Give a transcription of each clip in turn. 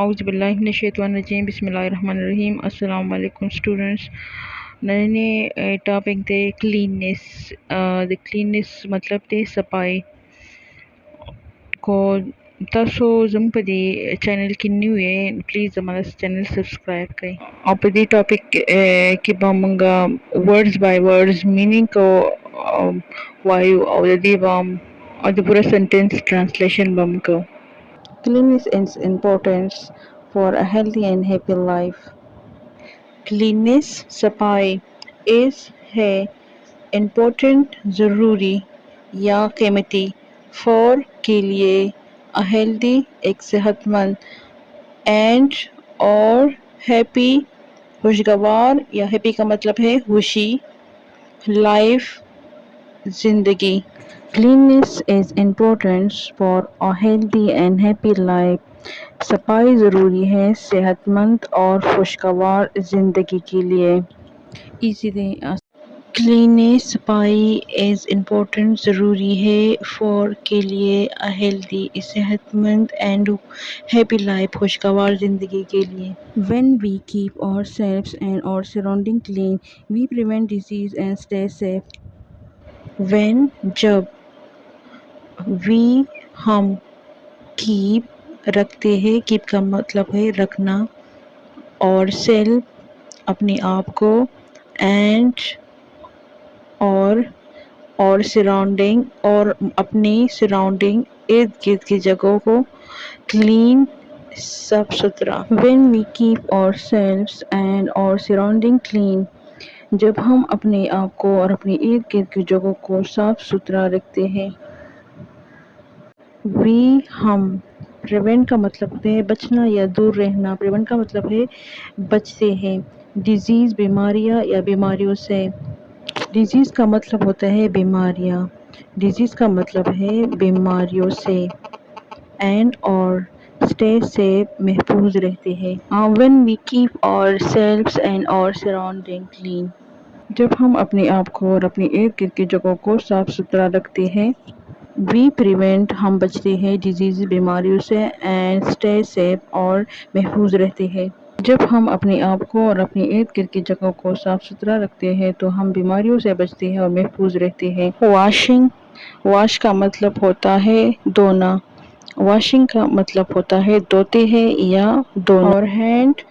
اعوذ باللہ من الشیطان الرجیم بسم اللہ الرحمن الرحیم السلام علیکم اسٹوڈنٹس. ننے ٹاپک دے کلیننس. د کلیننس مطلب دے صفائی کو تاسو زم په دې چینل کې نیو یې پلیز زما چینل سبسکرائب کړئ او په دې ټاپک کې به موږ ورډز بای ورډز میننګ کو وایو او د دې به او د پوره سنټنس ټرانسلیشن به موږ کوو. Cleanliness is important for a healthy and happy life. Cleanliness صفائی is ہے important ضروری یا قیمتی for کے لیے a healthy ایک صحت مند and اور happy خوشگوار یا happy کا مطلب ہے خوشی life زندگی. Cleanliness is important for a healthy and happy life. صفائی ضروری ہے صحت مند اور خوشگوار زندگی کے لیے. اسی طرح Cleanliness صفائی is important ضروری ہے for کے لیے a healthy صحت مند and happy life خوشگوار زندگی کے لیے. When we keep ourselves and our surrounding clean, we prevent disease and stay safe. When جب we ہم keep رکھتے ہیں keep کا مطلب ہے رکھنا اور self اپنے آپ کو and اور surrounding اور اپنی surrounding ارد گرد کی جگہوں کو clean صاف ستھرا. When we keep ourselves and our surrounding clean جب ہم اپنے آپ کو اور اپنی ارد گرد کی جگہوں کو صاف ستھرا رکھتے ہیں. We ہم prevent کا مطلب ہے بچنا یا دور رہنا. prevent کا مطلب ہے بچتے ہیں. disease بیماریاں یا بیماریوں سے. disease کا مطلب ہوتا ہے بیماریاں. disease کا مطلب ہے بیماریوں سے. and اور stay safe محفوظ رہتے ہیں. When we keep ourselves and our surrounding clean جب ہم اپنے آپ کو اور اپنی ارد گرد کی جگہوں کو صاف ستھرا رکھتے ہیں. We prevent ہم بچتے ہیں disease بیماریوں سے and stay safe اور محفوظ رہتے ہیں. جب ہم اپنے آپ کو اور اپنی ارد گرد کی جگہوں کو صاف ستھرا رکھتے ہیں تو ہم بیماریوں سے بچتے ہیں اور محفوظ رہتے ہیں. washing wash کا مطلب ہوتا ہے دھونا. washing کا مطلب ہوتا ہے دھوتے ہیں یا دھونا. اور hand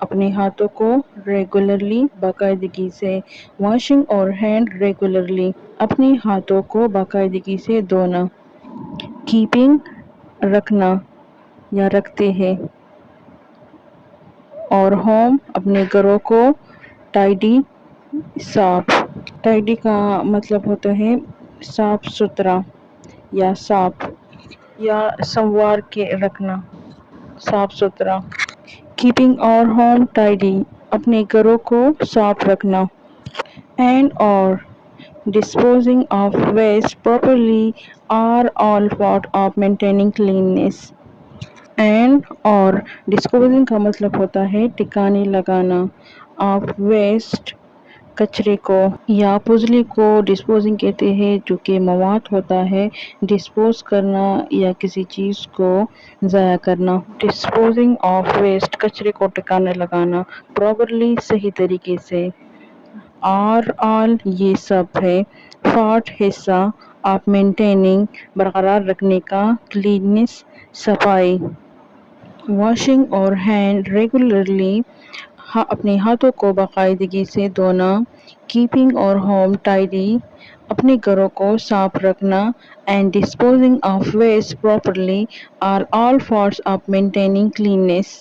اپنے ہاتھوں کو ریگولرلی باقاعدگی سے. washing اور hand ریگولرلی اپنے ہاتھوں کو باقاعدگی سے دھونا. keeping رکھنا یا رکھتے ہیں. اور home اپنے گھروں کو tidy صاف. tidy کا مطلب ہوتا ہے صاف ستھرا یا صاف یا سنوار کے رکھنا صاف ستھرا. keeping our home tidy اپنے گھروں کو صاف رکھنا. and اور disposing of waste properly are all part of maintaining cleanliness. and اور disposing کا مطلب ہوتا ہے ٹھکانے لگانا of waste کچرے کو یا فضلے کو disposing کہتے ہیں جو کہ مواد ہوتا ہے ڈسپوز کرنا یا کسی چیز کو ضائع کرنا. disposing of waste کچرے کو ٹھکانے لگانا properly صحیح طریقے سے. are all یہ سب ہے part حصہ of maintaining برقرار رکھنے کا cleanliness صفائی. washing اور hand regularly اپنے ہاتھوں کو باقاعدگی سے دھونا. keeping اور home tidy اپنے گھروں کو صاف رکھنا. and disposing of waste properly are all parts of maintaining cleanliness.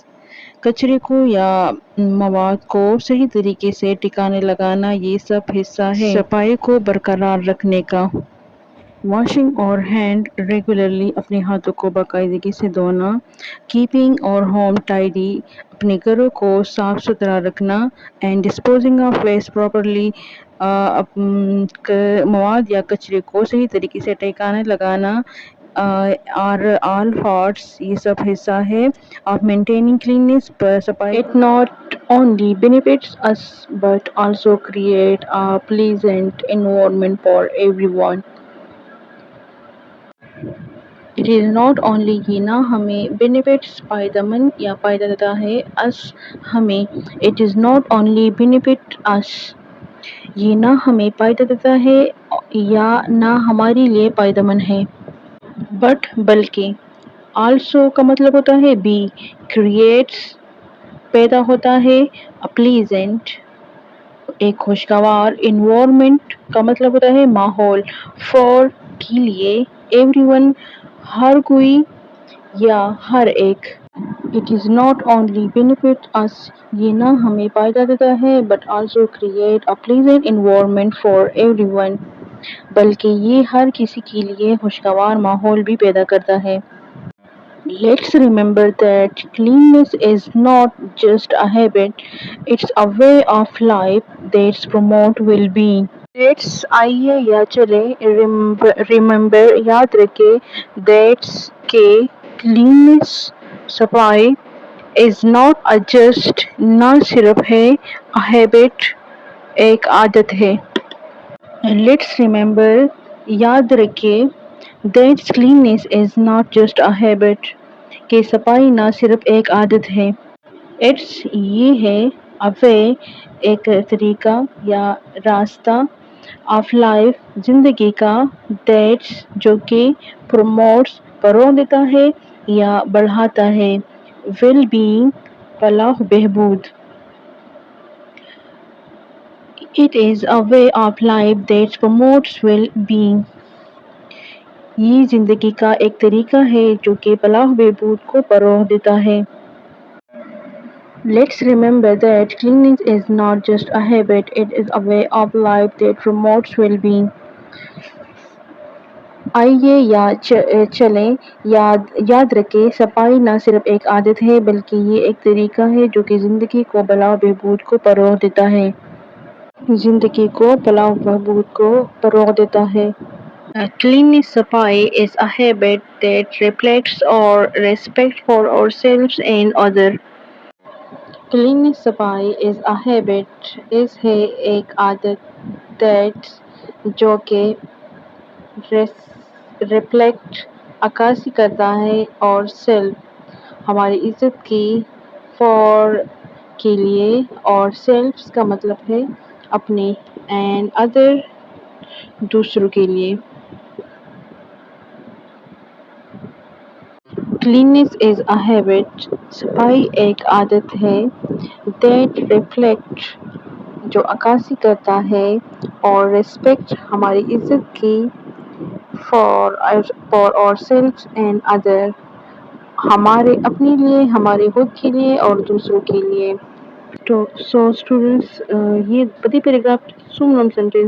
کچرے کو یا مواد کو صحیح طریقے سے ٹھکانے لگانا یہ سب حصہ ہے صفائی کو برقرار رکھنے کا. washing اور hand regularly اپنے ہاتھوں کو باقاعدگی سے دھونا. keeping اور home tidy اپنے گھروں کو صاف ستھرا رکھنا. and disposing of waste properly مواد یا کچرے کو صحیح طریقے سے ٹھکانے لگانا are all parts یہ سب حصہ ہے of maintaining cleanliness صفائی. it not only benefits us but also create a pleasant environment for everyone. It is not only یہ نہ ہمیں benefits فائدہ مند یا فائدہ دیتا ہے us ہمیں it is not only benefit us یہ نہ ہمیں فائدہ دیتا ہے یا نہ ہمارے لیے فائدہ مند ہے but بلکہ also کا مطلب ہوتا ہے be creates پیدا ہوتا ہے a pleasant ایک خوشگوار environment کا مطلب ہوتا ہے ماحول for کے لیے everyone ہر کوئی یا ہر ایک it is not only benefit us یہ نہ ہمیں فائدہ دیتا ہے but also create a pleasant environment for everyone بلکہ یہ ہر کسی کے لیے خوشگوار ماحول بھی پیدا کرتا ہے Let's remember that cleanliness is not just a habit, it's a way of life that promotes well-being. Let's آئیے یا چلے remember یاد رکھے that's کہ cleanliness صفائی is not a just نہ صرف ہے a habit ایک عادت ہے Let's remember یاد رکھے that cleanliness is not just a habit کہ صفائی نہ صرف ایک عادت ہے It's یہ ہے a way ایک طریقہ یا راستہ of life زندگی کا that جو کہ promotes فروغ دیتا ہے یا بڑھاتا ہے well-being فلاح بہبود It is a way of life that promotes well-being یہ زندگی کا ایک طریقہ ہے جو کہ فلاح بہبود کو فروغ دیتا ہے Let's remember that cleanliness is not just a habit, it is a way of life that promotes well-being. آئیے یا چلیں یاد رکھے صفائی نہ صرف ایک عادت ہے بلکہ یہ ایک طریقہ ہے جو کہ زندگی کو فلاح بہبود کو فروغ دیتا ہے زندگی کو فلاح بہبود کو فروغ دیتا ہے Cleanliness صفائی is a habit that reflects our respect for ourselves and others. Cleanliness صفائی is a habit is ہے ایک عادت that جو کہ reflect عکاسی کرتا ہے اور self ہماری عزت کی for کے لیے اور self کا مطلب ہے اپنے and other دوسروں کے لیے Cleanliness is a habit صفائی ایک عادت ہے that reflect جو عکاسی کرتا ہے اور respect ہماری عزت کی for ourselves and other ہمارے اپنے لیے ہمارے خود کے لیے اور دوسروں کے لیے So students یہ پتی پیراگراف سنم سینٹینس